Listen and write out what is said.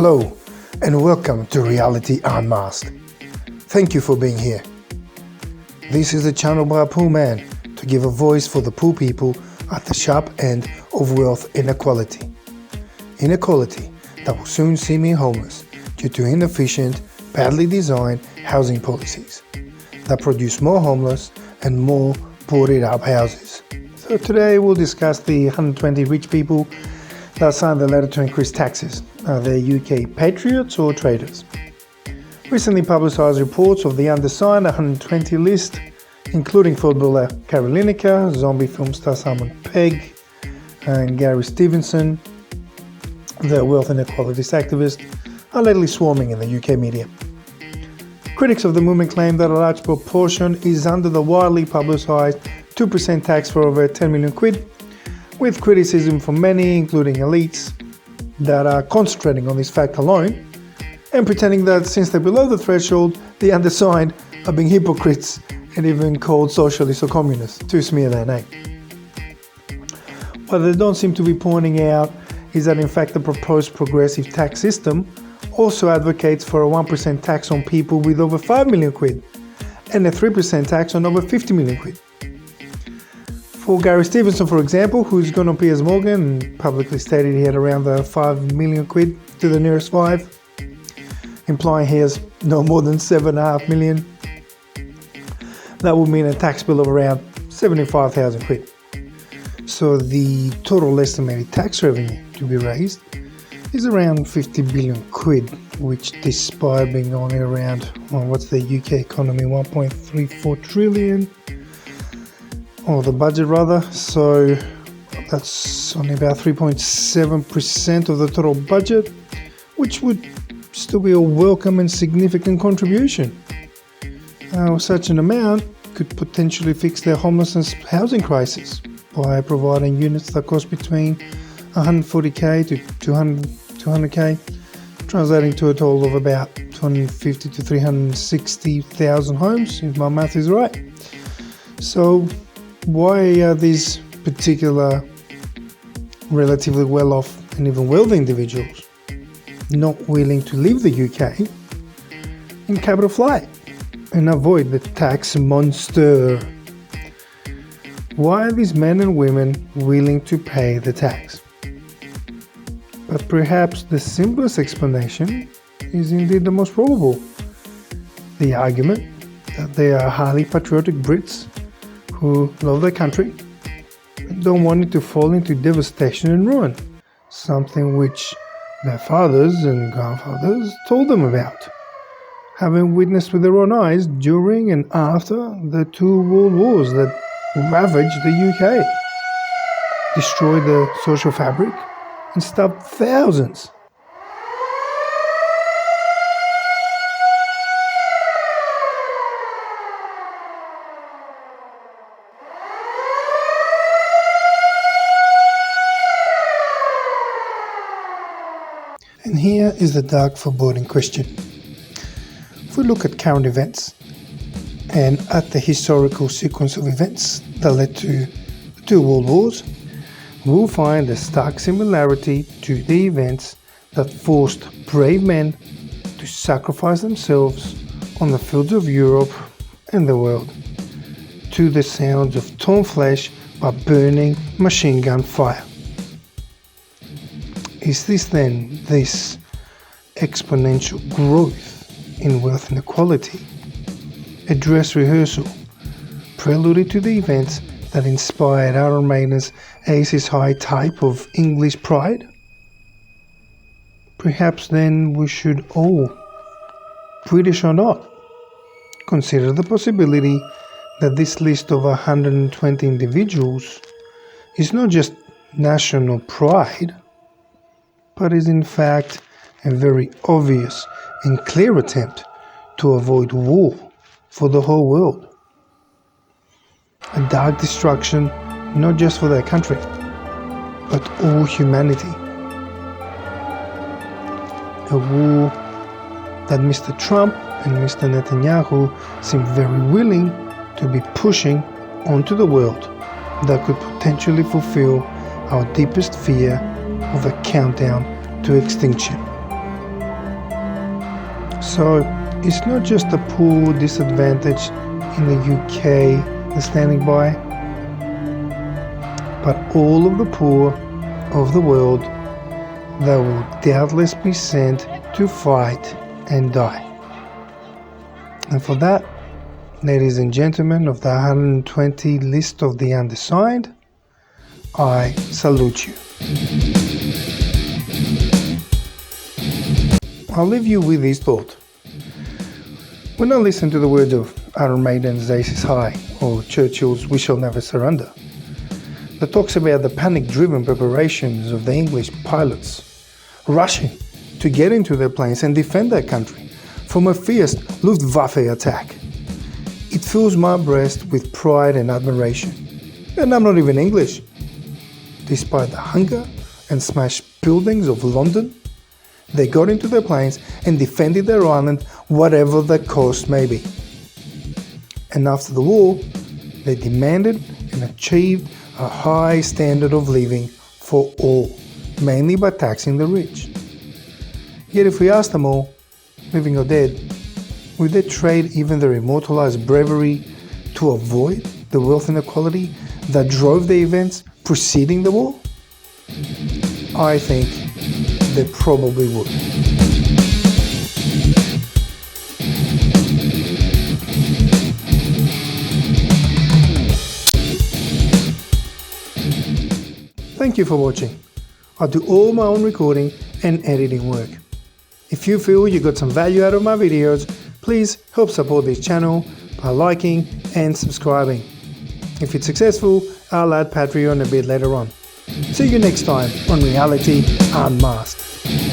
Hello and welcome to Reality Unmasked. Thank you for being here. This is the channel by a poor man to give a voice for the poor people at the sharp end of wealth inequality. Inequality that will soon see me homeless due to inefficient, badly designed housing policies that produce more homeless and more boarded up houses. So today we'll discuss the 120 rich people that signed the letter to increase taxes. Are they UK Patriots or Traitors? Recently publicised reports of the undersigned 120 list, including footballer Gary Lineker, zombie film star Simon Pegg, and Gary Stevenson, the wealth inequalities activist, are lately swarming in the UK media. Critics of the movement claim that a large proportion is under the widely publicised 2% tax for over 10 million quid, with criticism from many, including elites, that are concentrating on this fact alone and pretending that since they're below the threshold, the undersigned are being hypocrites and even called socialists or communists to smear their name. What they don't seem to be pointing out is that in fact the proposed progressive tax system also advocates for a 1% tax on people with over 5 million quid and a 3% tax on over 50 million quid. For Gary Stevenson, for example, who's gone on Piers Morgan and publicly stated he had around the 5 million quid to the nearest 5, implying he has no more than 7.5 million, that would mean a tax bill of around 75,000 quid. So the total estimated tax revenue to be raised is around 50 billion quid, which despite being only around, what's the UK economy, 1.34 trillion, or the budget rather, so that's only about 3.7% of the total budget, which would still be a welcome and significant contribution. Such an amount could potentially fix their homelessness housing crisis by providing units that cost between 140k to 200k, translating to a total of about 250 to 360,000 homes, if my math is right. So why are these particular relatively well-off and even wealthy individuals not willing to leave the UK in capital flight and avoid the tax monster? Why are these men and women willing to pay the tax? But perhaps the simplest explanation is indeed the most probable. The argument that they are highly patriotic Brits who love their country and don't want it to fall into devastation and ruin, something which their fathers and grandfathers told them about, having witnessed with their own eyes during and after the two world wars that ravaged the UK, destroyed the social fabric and stabbed thousands. And here is the dark foreboding question. If we look at current events and at the historical sequence of events that led to the two world wars, we'll find a stark similarity to the events that forced brave men to sacrifice themselves on the fields of Europe and the world to the sounds of torn flesh by burning machine gun fire. Is this then this exponential growth in wealth inequality a dress rehearsal preluded to the events that inspired Iron Maiden's Aces High type of English pride? Perhaps then we should all, British or not, consider the possibility that this list of 120 individuals is not just national pride, but is in fact a very obvious and clear attempt to avoid war for the whole world. A dark destruction not just for their country, but all humanity. A war that Mr. Trump and Mr. Netanyahu seem very willing to be pushing onto the world, that could potentially fulfill our deepest fear of a countdown to extinction. So it's not just the poor, disadvantaged in the UK that's standing by, but all of the poor of the world that will doubtless be sent to fight and die. And for that, ladies and gentlemen of the 120 list of the undersigned, I salute you. I'll leave you with this thought. When I listen to the words of Iron Maiden's Ace is High or Churchill's We Shall Never Surrender, that talks about the panic-driven preparations of the English pilots rushing to get into their planes and defend their country from a fierce Luftwaffe attack, it fills my breast with pride and admiration. And I'm not even English. Despite the hunger and smashed buildings of London, they got into their planes and defended their island, whatever the cost may be. And after the war, they demanded and achieved a high standard of living for all, mainly by taxing the rich. Yet if we ask them all, living or dead, would they trade even their immortalized bravery to avoid the wealth inequality that drove the events preceding the war? I think they probably would. Thank you for watching. I do all my own recording and editing work. If you feel you got some value out of my videos, please help support this channel by liking and subscribing. If it's successful, I'll add Patreon a bit later on. See you next time on Reality Unmasked.